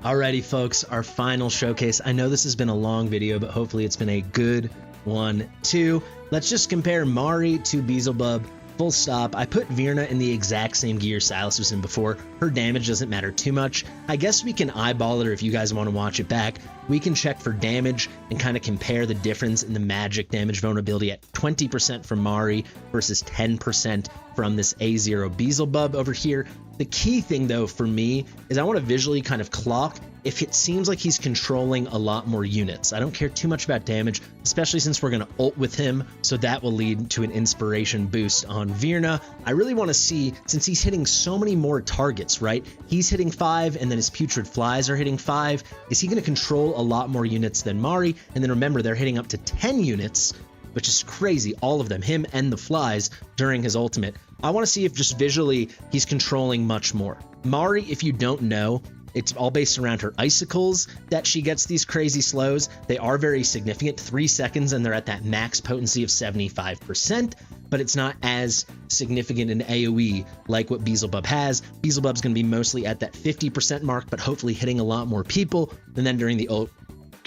Alrighty, folks, our final showcase. I know this has been a long video, but hopefully it's been a good one too. Let's just compare Marri to Beelzebub. Full stop. I put Virna in the exact same gear Silas was in before. Her damage doesn't matter too much. I guess we can eyeball it, or if you guys want to watch it back, we can check for damage and kind of compare the difference in the magic damage vulnerability at 20% from Marri versus 10% from this A0 Beelzebub over here. The key thing though for me is I want to visually kind of clock if it seems like he's controlling a lot more units. I don't care too much about damage, especially since we're going to ult with him, so that will lead to an inspiration boost on Virna. I really want to see, since he's hitting so many more targets, right? He's hitting 5, and then his putrid flies are hitting 5. Is he going to control a lot more units than Marri? And then remember, they're hitting up to 10 units, which is crazy, all of them, him and the flies, during his ultimate. I want to see if just visually he's controlling much more. Marri, if you don't know, it's all based around her icicles that she gets these crazy slows. They are very significant, 3 seconds, and they're at that max potency of 75%, but it's not as significant in AoE like what Beelzebub has. Beelzebub's going to be mostly at that 50% mark, but hopefully hitting a lot more people, and then during the ult,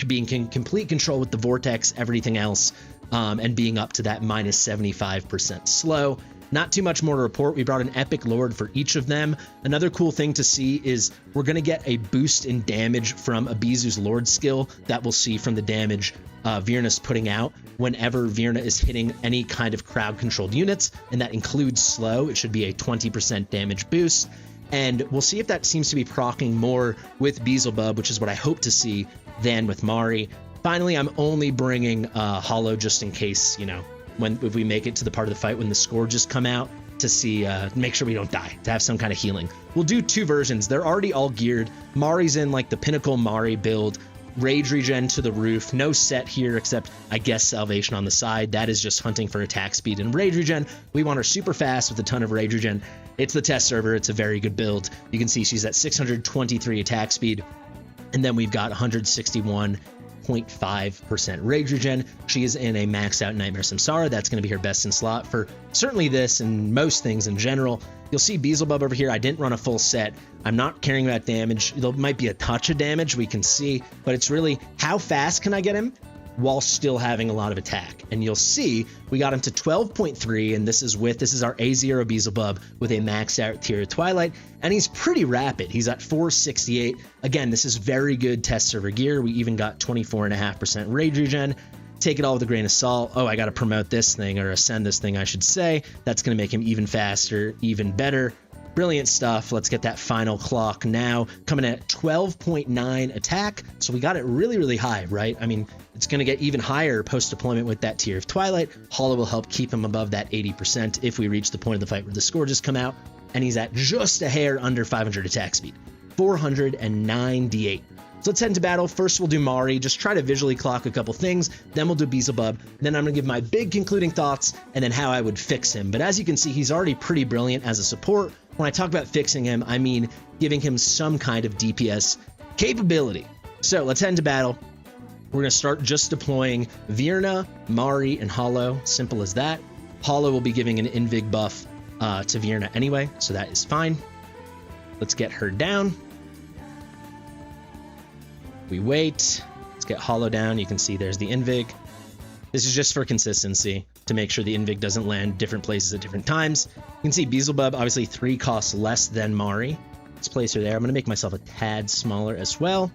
being in complete control with the vortex, everything else, and being up to that minus 75% slow. Not too much more to report. We brought an epic lord for each of them. Another cool thing to see is we're going to get a boost in damage from Abizu's lord skill that we'll see from the damage Virna's putting out whenever Virna is hitting any kind of crowd controlled units, and that includes slow. It should be a 20% damage boost, and we'll see if that seems to be proccing more with Beelzebub, which is what I hope to see, than with Marri. Finally, I'm only bringing Hollow just in case, you know, if we make it to the part of the fight when the scourges come out, to see, make sure we don't die, to have some kind of healing. We'll do 2 versions. They're already all geared. Marri's in like the pinnacle Marri build, rage regen to the roof, no set here except I guess salvation on the side. That is just hunting for attack speed and rage regen. We want her super fast with a ton of rage regen. It's the test server. It's a very good build. You can see she's at 623 attack speed, and then we've got 161.5% rage regen. She is in a maxed out Nightmare Samsara. That's going to be her best in slot for certainly this and most things in general. You'll see Beelzebub over here. I didn't run a full set. I'm not caring about damage. There might be a touch of damage we can see, but it's really how fast can I get him while still having a lot of attack. And you'll see we got him to 12.3, and this is our A0 Beelzebub with a maxed out tier of Twilight, and he's pretty rapid. He's at 468. Again, this is very good test server gear. We even got 24.5% rage regen. Take it all with a grain of salt. Oh, I got to promote this thing, or ascend this thing, I should say. That's going to make him even faster, even better. Brilliant stuff. Let's get that final clock now. Coming at 12.9 attack. So we got it really, really high, right? I mean, it's going to get even higher post-deployment with that tier of Twilight. Hollow will help keep him above that 80% if we reach the point of the fight where the scourges come out. And he's at just a hair under 500 attack speed. 498. So let's head into battle. First, we'll do Marri. Just try to visually clock a couple things. Then we'll do Beelzebub. Then I'm going to give my big concluding thoughts and then how I would fix him. But as you can see, he's already pretty brilliant as a support. When I talk about fixing him, I mean giving him some kind of DPS capability. So let's head into battle. We're going to start just deploying Virna, Marri, and Hollow. Simple as that. Hollow will be giving an invig buff to Virna anyway, so that is fine. Let's get her down. We wait. Let's get Hollow down. You can see there's the invig. This is just for consistency to make sure the invig doesn't land different places at different times. You can see Beezlebub, obviously 3 costs less than Marri. Let's place her there. I'm going to make myself a tad smaller as well.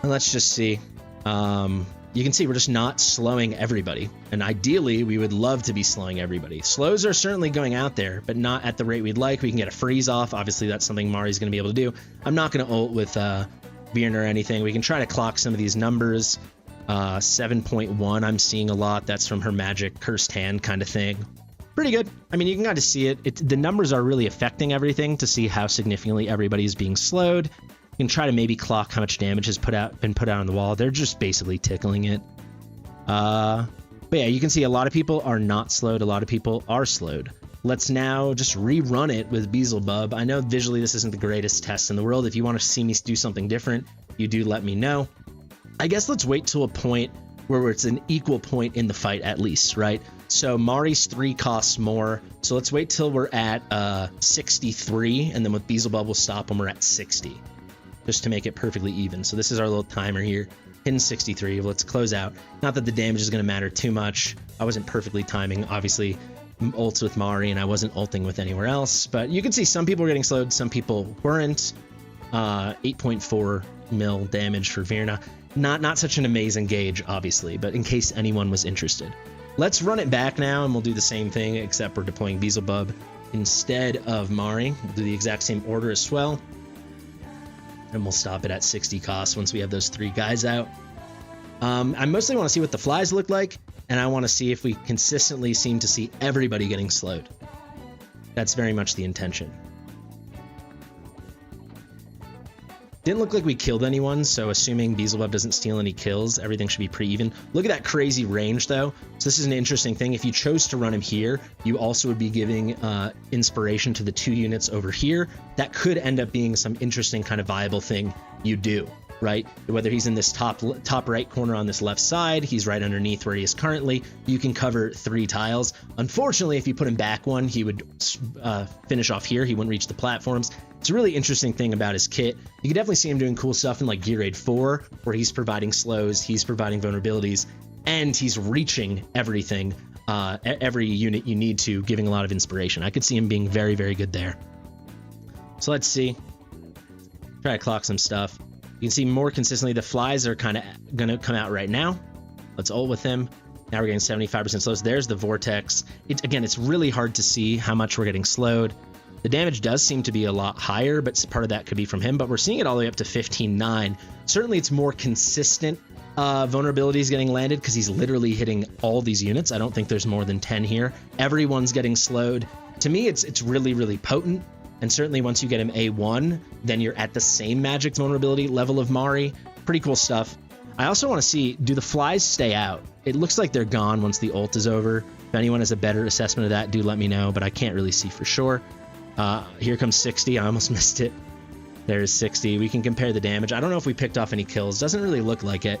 And let's just see. You can see we're just not slowing everybody. And ideally, we would love to be slowing everybody. Slows are certainly going out there, but not at the rate we'd like. We can get a freeze off. Obviously, that's something Mari's going to be able to do. I'm not going to ult with Virna or anything. We can try to clock some of these numbers. 7.1, I'm seeing a lot. That's from her magic cursed hand kind of thing. Pretty good. I mean, you can kind of see it. The numbers are really affecting everything to see how significantly everybody is being slowed. You can try to maybe clock how much damage has been put out on the wall. They're just basically tickling it. But yeah, you can see a lot of people are not slowed. A lot of people are slowed. Let's now just rerun it with Beelzebub. I know visually this isn't the greatest test in the world. If you want to see me do something different, you do let me know. I guess let's wait till a point where it's an equal point in the fight at least, right? So Mari's 3 costs more. So let's wait till we're at 63, and then with Beelzebub we'll stop when we're at 60, just to make it perfectly even. So this is our little timer here, pin 63. Let's close out. Not that the damage is going to matter too much. I wasn't perfectly timing, obviously, ults with Marri, and I wasn't ulting with anywhere else. But you can see some people were getting slowed, some people weren't. 8.4 mil damage for Virna. Not such an amazing gauge, obviously, but in case anyone was interested. Let's run it back now, and we'll do the same thing, except we're deploying Beelzebub instead of Marri. We'll do the exact same order as well. And we'll stop it at 60 costs once we have those 3 guys out. I mostly want to see what the flies look like, and I want to see if we consistently seem to see everybody getting slowed. That's very much the intention. Didn't look like we killed anyone, so assuming Beelzebub doesn't steal any kills, everything should be pretty even. Look at that crazy range, though. So this is an interesting thing. If you chose to run him here, you also would be giving inspiration to the 2 units over here. That could end up being some interesting kind of viable thing you do, right? Whether he's in this top right corner on this left side, he's right underneath where he is currently, you can cover 3 tiles. Unfortunately, if you put him back 1, he would finish off here. He wouldn't reach the platforms. It's a really interesting thing about his kit. You can definitely see him doing cool stuff in like Gear Raid 4, where he's providing slows, he's providing vulnerabilities, and he's reaching everything, every unit you need to, giving a lot of inspiration. I could see him being very, very good there. So let's see. Try to clock some stuff. You can see more consistently the flies are kind of going to come out right now. Let's ult with him. Now we're getting 75% slows. There's the vortex. Again, it's really hard to see how much we're getting slowed. The damage does seem to be a lot higher, but part of that could be from him, but we're seeing it all the way up to 15.9. Certainly it's more consistent vulnerabilities getting landed because he's literally hitting all these units. I don't think there's more than 10 here. Everyone's getting slowed. To me, it's really, really potent. And certainly once you get him A1, then you're at the same magic vulnerability level of Marri. Pretty cool stuff. I also want to see, do the flies stay out? It looks like they're gone once the ult is over. If anyone has a better assessment of that, do let me know, but I can't really see for sure. Here comes 60. I almost missed it. There's 60. We can compare the damage. I don't know if we picked off any kills. Doesn't really look like it.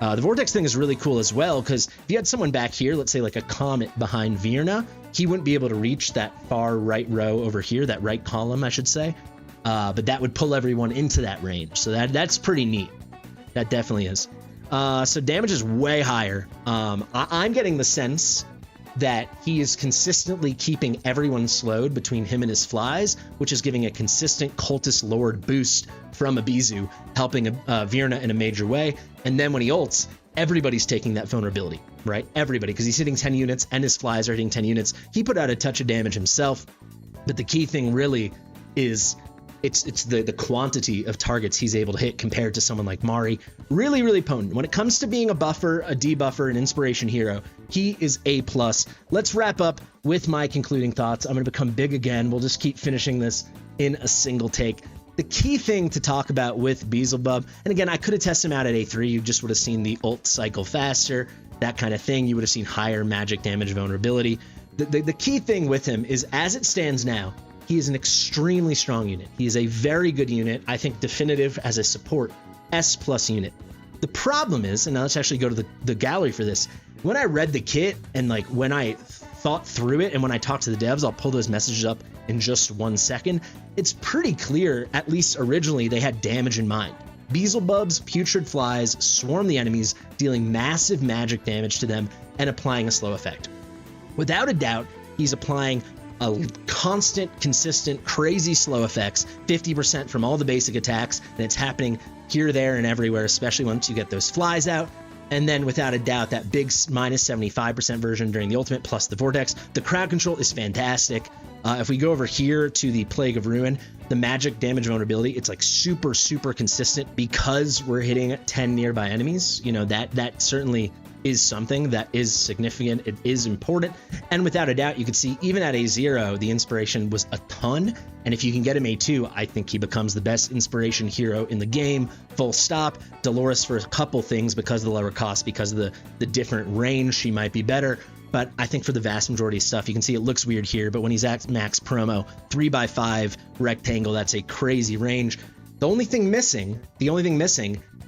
The vortex thing is really cool as well, because if you had someone back here, let's say like a comet behind Virna, he wouldn't be able to reach that far right row over here, that right column, I should say. But that would pull everyone into that range. So that's pretty neat. That definitely is. So damage is way higher. I'm getting the sense that he is consistently keeping everyone slowed between him and his flies, which is giving a consistent cultist lord boost from Abizu, helping Virna in a major way. And then when he ults, everybody's taking that vulnerability, right? Everybody, because he's hitting 10 units and his flies are hitting 10 units. He put out a touch of damage himself, but the key thing really is it's the quantity of targets he's able to hit compared to someone like Marri. Really, really potent. When it comes to being a buffer, a debuffer, an inspiration hero, he is A+. Let's wrap up with my concluding thoughts. I'm going to become big again. We'll just keep finishing this in a single take. The key thing to talk about with Beelzebub, and again, I could have tested him out at A3. You just would have seen the ult cycle faster, that kind of thing. You would have seen higher magic damage vulnerability. The key thing with him is, as it stands now, he is an extremely strong unit. He is a very good unit. I think definitive as a support S+ unit. The problem is, and now let's actually go to the gallery for this. When I read the kit and like when I thought through it and when I talked to the devs, I'll pull those messages up in just 1 second. It's pretty clear, at least originally, they had damage in mind. Beelzebub's putrid flies swarm the enemies, dealing massive magic damage to them and applying a slow effect. Without a doubt, he's applying a constant, consistent, crazy slow effects, 50% from all the basic attacks, and it's happening here, there, and everywhere, especially once you get those flies out. And then without a doubt, that big minus 75% version during the ultimate plus the vortex. The crowd control is fantastic. If we go over here to the Plague of Ruin, the magic damage vulnerability, it's like super, super consistent because we're hitting 10 nearby enemies. You know, that certainly is something that is significant. It is important. And without a doubt, you can see even at A0, the inspiration was a ton. And if you can get him A2, I think he becomes the best inspiration hero in the game, full stop. Dolores for a couple things because of the lower cost, because of the different range, she might be better. But I think for the vast majority of stuff, you can see it looks weird here, but when he's at max promo, 3x5 rectangle, that's a crazy range. The only thing missing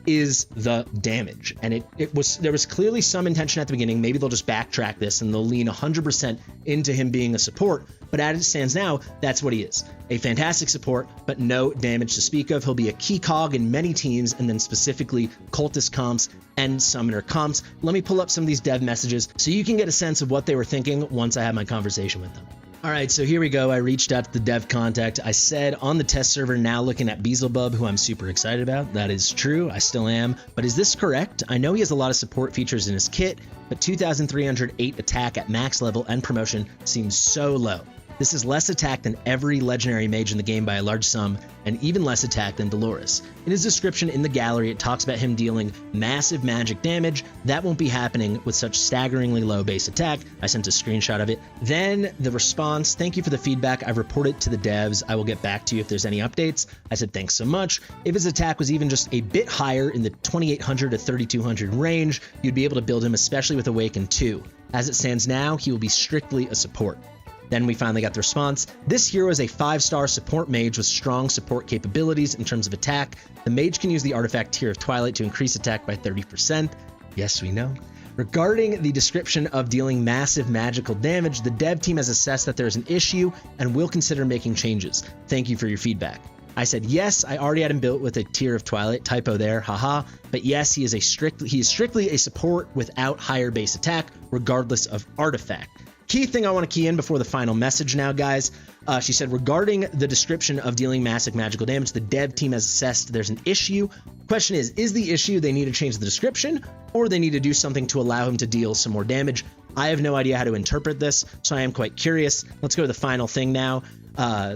is the damage. And there was clearly some intention at the beginning. Maybe they'll just backtrack this and they'll lean 100% into him being a support. But as it stands now, that's what he is. A fantastic support, but no damage to speak of. He'll be a key cog in many teams, and then specifically cultist comps and summoner comps. Let me pull up some of these dev messages so you can get a sense of what they were thinking once I had my conversation with them. All right, so here we go. I reached out to the dev contact. I said on the test server, now looking at Beezlebub, who I'm super excited about. That is true. I still am. But is this correct? I know he has a lot of support features in his kit, but 2,308 attack at max level and promotion seems so low. This is less attack than every legendary mage in the game by a large sum, and even less attack than Dolores. In his description in the gallery, it talks about him dealing massive magic damage. That won't be happening with such staggeringly low base attack. I sent a screenshot of it. Then the response, thank you for the feedback. I've reported to the devs. I will get back to you if there's any updates. I said, thanks so much. If his attack was even just a bit higher in the 2,800 to 3,200 range, you'd be able to build him, especially with Awaken 2. As it stands now, he will be strictly a support. Then we finally got the response. This hero is a 5-star support mage with strong support capabilities in terms of attack. The mage can use the artifact Tear of Twilight to increase attack by 30%. Yes, we know. Regarding the description of dealing massive magical damage, the dev team has assessed that there is an issue and will consider making changes. Thank you for your feedback. I said, yes, I already had him built with a Tear of Twilight, typo there, haha. But yes, he is strictly a support without higher base attack, regardless of artifact. Key thing I want to key in before the final message now, guys. She said, regarding the description of dealing massive magical damage, the dev team has assessed there's an issue. Question is the issue they need to change the description, or they need to do something to allow him to deal some more damage? I have no idea how to interpret this, so I am quite curious. Let's go to the final thing now.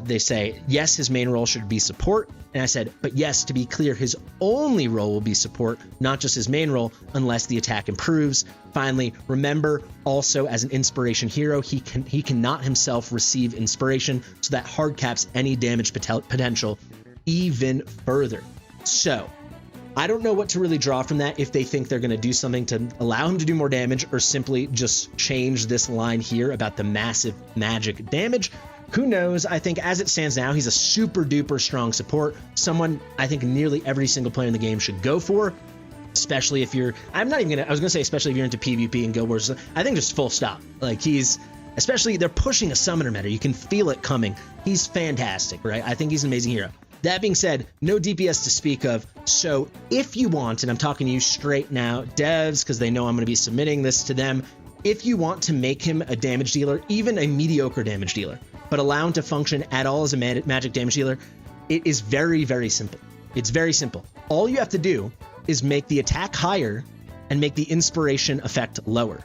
They say, yes, his main role should be support. And I said, but yes, to be clear, his only role will be support, not just his main role, unless the attack improves. Finally, remember, also as an inspiration hero, he cannot himself receive inspiration, so that hard caps any damage potential even further. So I don't know what to really draw from that, if they think they're going to do something to allow him to do more damage, or simply just change this line here about the massive magic damage. Who knows? I think as it stands now, he's a super duper strong support. Someone I think nearly every single player in the game should go for, especially if you're, I was going to say, especially if you're into PvP and Guild Wars. I think just full stop. Like especially they're pushing a summoner meta. You can feel it coming. He's fantastic, right? I think he's an amazing hero. That being said, no DPS to speak of. So if you want, and I'm talking to you straight now, devs, because they know I'm going to be submitting this to them. If you want to make him a damage dealer, even a mediocre damage dealer, but allow him to function at all as a magic damage dealer, it is very, very simple. It's very simple. All you have to do is make the attack higher and make the inspiration effect lower.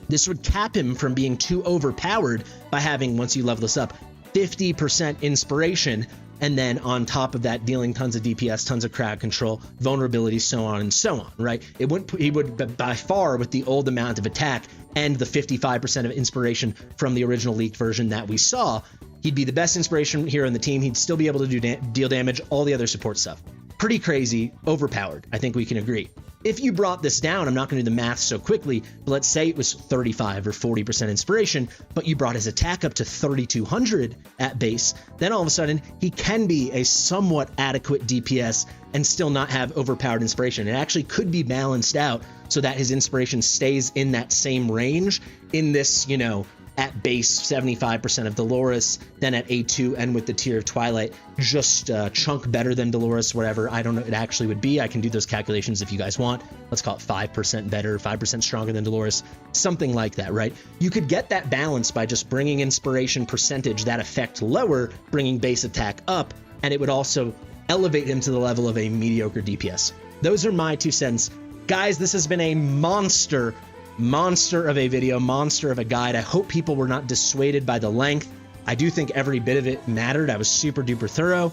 This would cap him from being too overpowered by having, once you level this up, 50% inspiration, and then on top of that, dealing tons of DPS, tons of crowd control, vulnerability, so on and so on, right? He would by far, with the old amount of attack and the 55% of inspiration from the original leaked version that we saw, he'd be the best inspiration hero in the team. He'd still be able to deal damage, all the other support stuff. Pretty crazy, overpowered, I think we can agree. if you brought this down, I'm not going to do the math so quickly, but let's say it was 35 or 40% inspiration, but you brought his attack up to 3,200 at base, then all of a sudden he can be a somewhat adequate DPS and still not have overpowered inspiration. It actually could be balanced out so that his inspiration stays in that same range in this, you know, at base 75% of Dolores, then at A2 and with the tier of Twilight, just chunk better than Dolores, whatever. I don't know it actually would be. I can do those calculations if you guys want. Let's call it 5% better, 5% stronger than Dolores, something like that, right? You could get that balance by just bringing inspiration percentage, that effect lower, bringing base attack up, and it would also elevate him to the level of a mediocre DPS. Those are my 2 cents. Guys, this has been a monster of a video, monster of a guide. I hope people were not dissuaded by the length. I do think every bit of it mattered. I was super duper thorough.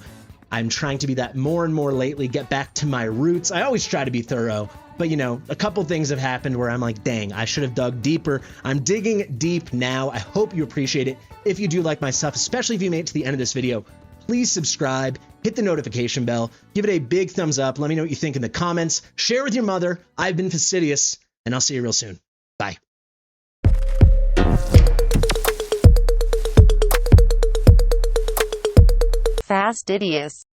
I'm trying to be that more and more lately, get back to my roots. I always try to be thorough, but you know, a couple things have happened where I'm like, dang, I should have dug deeper. I'm digging deep now. I hope you appreciate it. If you do like my stuff, especially if you made it to the end of this video, please subscribe, hit the notification bell, give it a big thumbs up. Let me know what you think in the comments. Share with your mother. I've been Fastidious, and I'll see you real soon. Bye.
Fastidious.